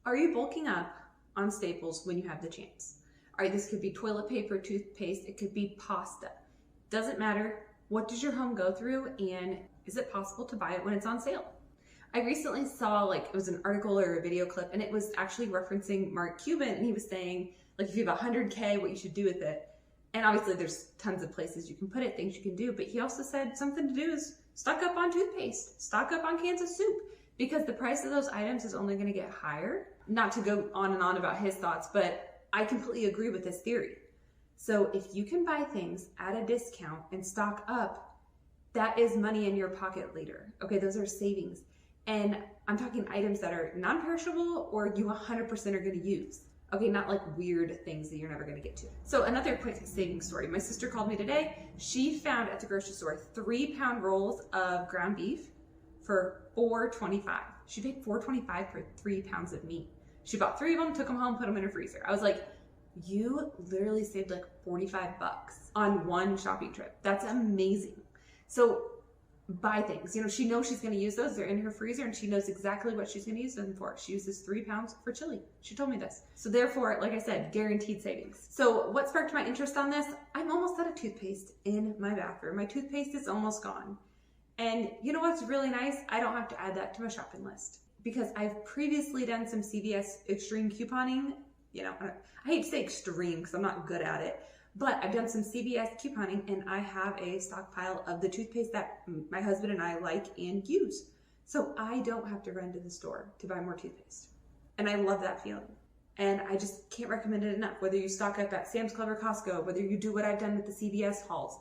Are you bulking up on staples when you have the chance? All right, this could be toilet paper, toothpaste, it could be pasta. Doesn't matter. What does your home go through, and is it possible to buy it when it's on sale? I recently saw, it was an article or a video clip, and it was actually referencing Mark Cuban, and he was saying, if you have 100K, what you should do with it. And obviously there's tons of places you can put it, things you can do, but he also said something to do is stock up on toothpaste, stock up on cans of soup, because the price of those items is only going to get higher. Not to go on and on about his thoughts, but I completely agree with this theory. So if you can buy things at a discount and stock up, that is money in your pocket later. Okay, those are savings. And I'm talking items that are non-perishable or you 100% are going to use. Okay, not like weird things that you're never going to get to. So another quick saving story. My sister called me today. She found at the grocery store 3-pound rolls of ground beef for $4.25. She paid $4.25 for 3 pounds of meat. She bought 3 of them, took them home, put them in her freezer. I was like, you literally saved like $45 on one shopping trip. That's amazing. So buy things. She knows she's going to use those. They're in her freezer and she knows exactly what she's going to use them for. She uses 3 pounds for chili. She told me this. So therefore, like I said, guaranteed savings. So what sparked my interest on this? I'm almost out of toothpaste in my bathroom. My toothpaste is almost gone. And you know what's really nice? I don't have to add that to my shopping list because I've previously done some CVS extreme couponing. I hate to say extreme because I'm not good at it, but I've done some CVS couponing and I have a stockpile of the toothpaste that my husband and I like and use. So I don't have to run to the store to buy more toothpaste. And I love that feeling. And I just can't recommend it enough. Whether you stock up at Sam's Club or Costco, whether you do what I've done with the CVS hauls,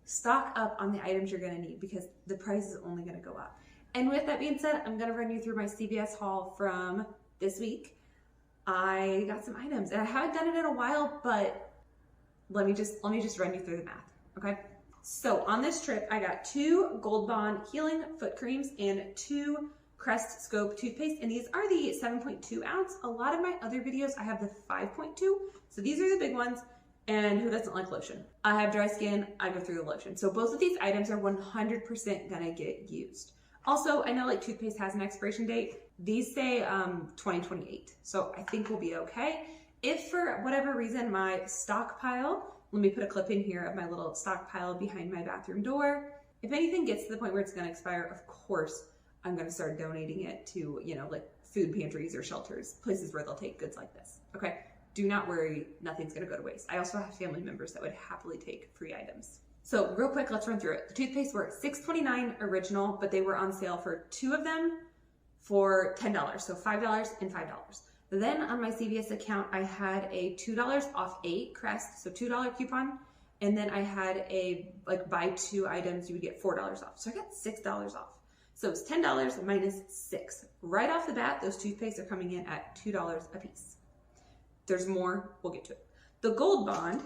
stock up on the items you're going to need because the price is only going to go up. And with that being said, I'm going to run you through my CVS haul from this week. I got some items and I haven't done it in a while, but let me just run you through the math, okay? So on this trip, I got 2 Gold Bond Healing Foot Creams and 2 Crest Scope toothpaste, and these are the 7.2 ounce. A lot of my other videos, I have the 5.2, so these are the big ones, and who doesn't like lotion? I have dry skin, I go through the lotion. So both of these items are 100% gonna get used. Also, I know toothpaste has an expiration date. These say 2028, so I think we'll be okay. If for whatever reason my stockpile, let me put a clip in here of my little stockpile behind my bathroom door. If anything gets to the point where it's gonna expire, of course, I'm gonna start donating it to, food pantries or shelters, places where they'll take goods like this, okay? Do not worry, nothing's gonna go to waste. I also have family members that would happily take free items. So real quick, let's run through it. The toothpaste were $6.29 original, but they were on sale for 2 of them for $10, so $5 and $5. Then on my CVS account, I had a $2 off 8 Crest, so $2 coupon. And then I had a, buy 2 items, you would get $4 off. So I got $6 off. So it's $10 minus 6. Right off the bat, those toothpastes are coming in at $2 a piece. There's more, we'll get to it. The Gold Bond,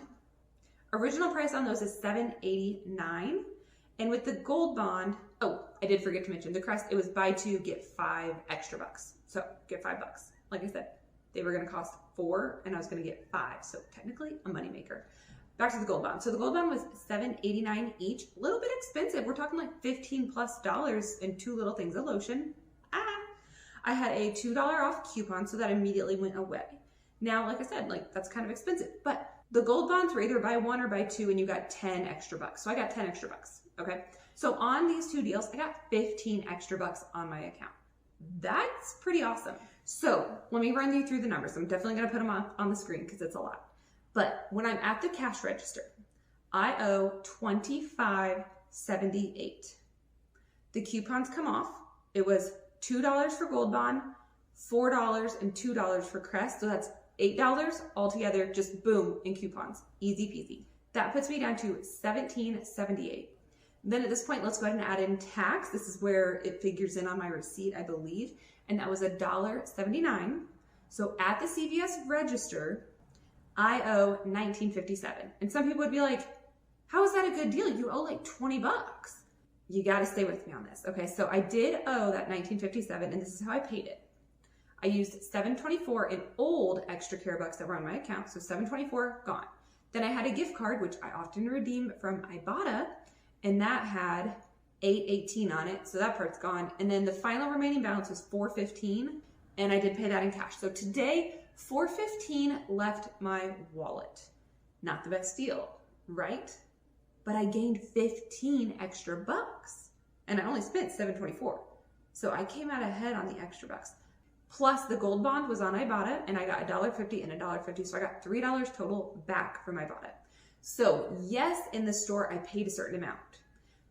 original price on those is $7.89. And with the Gold Bond, oh, I did forget to mention the Crest, it was buy 2, get 5 extra bucks. So get $5. Like I said, they were gonna cost 4 and I was gonna get 5. So technically a moneymaker. Back to the Gold Bond. So the Gold Bond was $7.89 each. A little bit expensive. We're talking like $15+ and 2 little things of lotion. I had a $2 off coupon, so that immediately went away. Now, like I said, that's kind of expensive, but the Gold Bonds were either buy 1 or buy 2 and you got 10 extra bucks. So I got 10 extra bucks, okay? So on these 2 deals, I got 15 extra bucks on my account. That's pretty awesome. So let me run you through the numbers. I'm definitely gonna put them on the screen because it's a lot. But when I'm at the cash register, I owe $25.78. The coupons come off. It was $2 for Gold Bond, $4 and $2 for Crest. So that's $8 altogether, just boom, in coupons. Easy peasy. That puts me down to $17.78. Then at this point, let's go ahead and add in tax. This is where it figures in on my receipt, I believe. And that was $1.79. So at the CVS register, I owe $19.57. And some people would be like, how is that a good deal? You owe like 20 bucks. You got to stay with me on this. Okay, so I did owe that $19.57, and this is how I paid it. I used $7.24 in old extra care bucks that were on my account. So $7.24 gone. Then I had a gift card, which I often redeem from IBOTTA, and that had $8.18 on it. So that part's gone. And then the final remaining balance was $4.15. and I did pay that in cash. So today, $4.15 left my wallet. Not the best deal, right? But I gained 15 extra bucks, and I only spent $7.24. So I came out ahead on the extra bucks. Plus the gold bond was on IBOTTA, and I got $1.50 and $1.50. So I got $3 total back from IBOTTA. So yes, in the store, I paid a certain amount.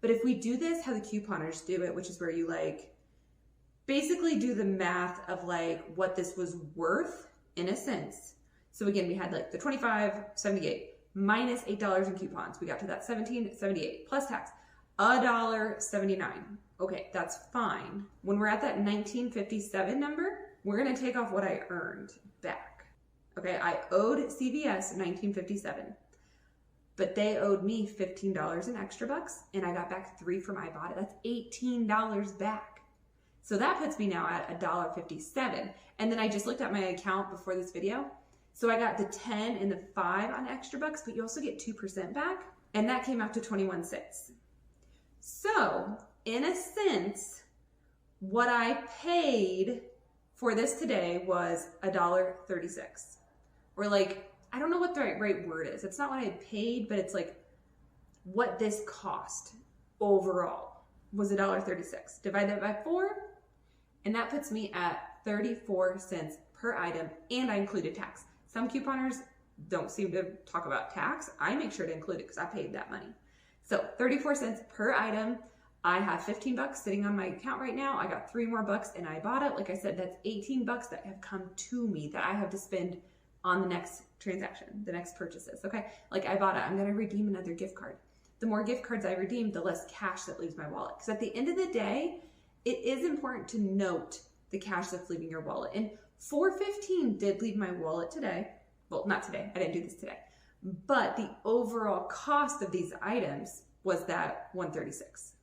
But if we do this how the couponers do it, which is where you like basically do the math of like what this was worth in a sense. So again, we had like the $25.78 minus $8 in coupons. We got to that $17.78 plus tax, $1.79. Okay, that's fine. When we're at that $19.57 number, we're gonna take off what I earned back. Okay, I owed CVS $19.57, but they owed me $15 in extra bucks, and I got back $3 from IBOTTA. That's $18 back. So that puts me now at $1.57. And then I just looked at my account before this video. So I got the 10 and the 5 on extra bucks, but you also get 2% back, and that came out to 21 cents. So in a sense, what I paid for this today was $1.36. Or like, I don't know what the right word is. It's not what I paid, but it's like what this cost overall was $1.36. Divide that by 4, and that puts me at 34 cents per item, and I included tax. Some couponers don't seem to talk about tax. I make sure to include it because I paid that money. So 34 cents per item. I have 15 bucks sitting on my account right now. I got 3 more bucks and I bought it. Like I said, that's 18 bucks that have come to me that I have to spend on the next transaction, the next purchases. Okay, like I bought it. I'm going to redeem another gift card. The more gift cards I redeem, the less cash that leaves my wallet. Because at the end of the day, it is important to note the cash that's leaving your wallet. And $4.15 did leave my wallet today. Well, not today. I didn't do this today. But the overall cost of these items was that $1.36.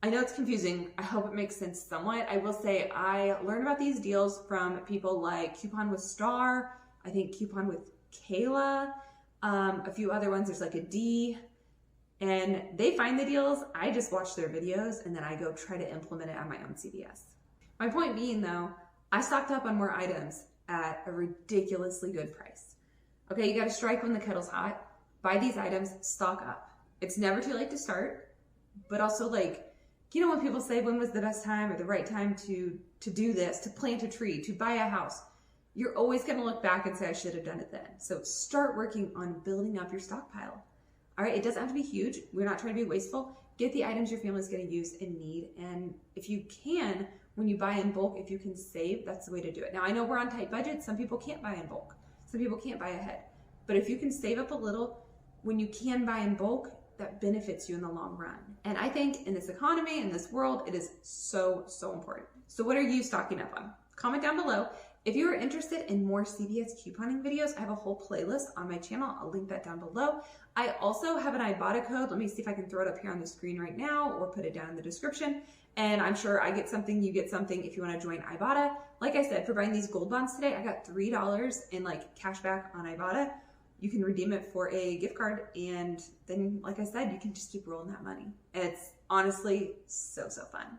I know it's confusing. I hope it makes sense somewhat. I will say I learned about these deals from people like Coupon with Star, I think Coupon with Kayla, a few other ones. There's like a D, and they find the deals. I just watch their videos and then I go try to implement it on my own CVS. My point being though, I stocked up on more items at a ridiculously good price. Okay, you got to strike when the kettle's hot. Buy these items, stock up. It's never too late to start, but also like, you know when people say when was the best time or the right time to do this, to plant a tree, to buy a house, you're always going to look back and say, I should have done it then. So start working on building up your stockpile. All right, it doesn't have to be huge. We're not trying to be wasteful. Get the items your family's going to use and need. And if you can, when you buy in bulk, if you can save, that's the way to do it. Now, I know we're on tight budgets. Some people can't buy in bulk. Some people can't buy ahead. But if you can save up a little, when you can buy in bulk, that benefits you in the long run. And I think in this economy, in this world, it is so, so important. So what are you stocking up on? Comment down below. If you are interested in more CVS couponing videos, I have a whole playlist on my channel. I'll link that down below. I also have an IBOTTA code. Let me see if I can throw it up here on the screen right now or put it down in the description. And I'm sure I get something, you get something if you want to join IBOTTA. Like I said, for buying these gold bonds today, I got $3 in like cash back on IBOTTA. You can redeem it for a gift card, and then, like I said, you can just keep rolling that money. And it's honestly so, so fun.